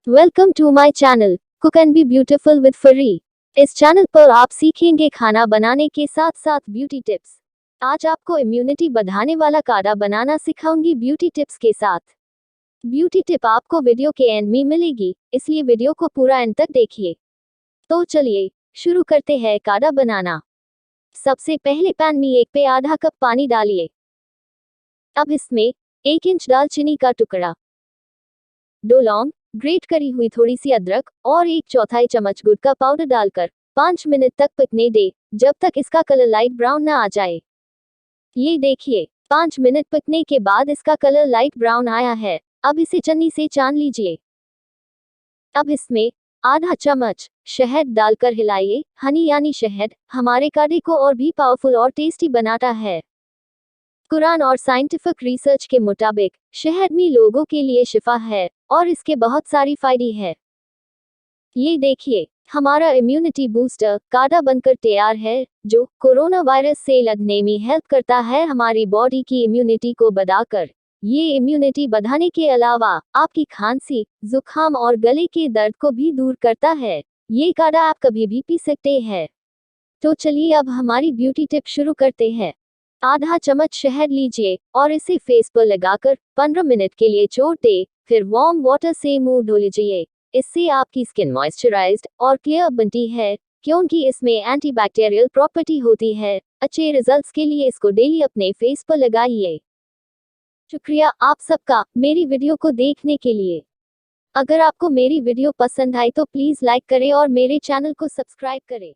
Welcome to my channel cook and be beautiful with Fari. इस channel पर आप सीखेंगे खाना बनाने के साथ साथ ब्यूटी टिप्स। आज आपको इम्यूनिटी बढ़ाने वाला काढ़ा बनाना सिखाऊंगी ब्यूटी टिप्स के साथ। ब्यूटी टिप आपको वीडियो के एंड में मिलेगी, इसलिए वीडियो को पूरा एंड तक देखिए। तो चलिए शुरू करते हैं काढ़ा बनाना। सबसे पहले पैन में 1 पे आधा कप पानी डालिए। अब इसमें 1 इंच दालचीनी का टुकड़ा, 2 लौंग, ग्रेट करी हुई थोड़ी सी अदरक और 1/4 चम्मच गुड़ का पाउडर डालकर 5 मिनट तक पकने दे, जब तक इसका कलर लाइट ब्राउन ना आ जाए। ये देखिए, 5 मिनट पकने के बाद इसका कलर लाइट ब्राउन आया है। अब इसे छन्नी से छान लीजिए। अब इसमें आधा चम्मच शहद डालकर हिलाइए। हनी यानी शहद हमारे काढ़े को और भी पावरफुल और टेस्टी बनाता है। कुरान और साइंटिफिक रिसर्च के मुताबिक शहद में लोगों के लिए शिफा है और इसके बहुत सारी फायदे हैं। ये देखिए, हमारा इम्यूनिटी बूस्टर काढ़ा बनकर तैयार है, जो कोरोना वायरस से लड़ने में हेल्प करता है हमारी बॉडी की इम्यूनिटी को बढ़ाकर। ये इम्यूनिटी बढ़ाने के अलावा आपकी खांसी, जुकाम और गले के दर्द को भी दूर करता है। ये काढ़ा आप कभी भी पी सकते हैं। तो चलिए अब हमारी ब्यूटी टिप शुरू करते हैं। आधा चम्मच शहद लीजिए और इसे फेस पर लगाकर 15 मिनट के लिए छोड़ दें, फिर वार्म वाटर से मुंह धो लीजिए। इससे आपकी स्किन मॉइस्चराइज्ड और क्लियर बनती है, क्योंकि इसमें एंटीबैक्टीरियल प्रॉपर्टी होती है। अच्छे रिजल्ट्स के लिए इसको डेली अपने फेस पर लगाइए। शुक्रिया आप सबका मेरी वीडियो को देखने के लिए। अगर आपको मेरी वीडियो पसंद आई तो प्लीज़ लाइक करें और मेरे चैनल को सब्सक्राइब करें।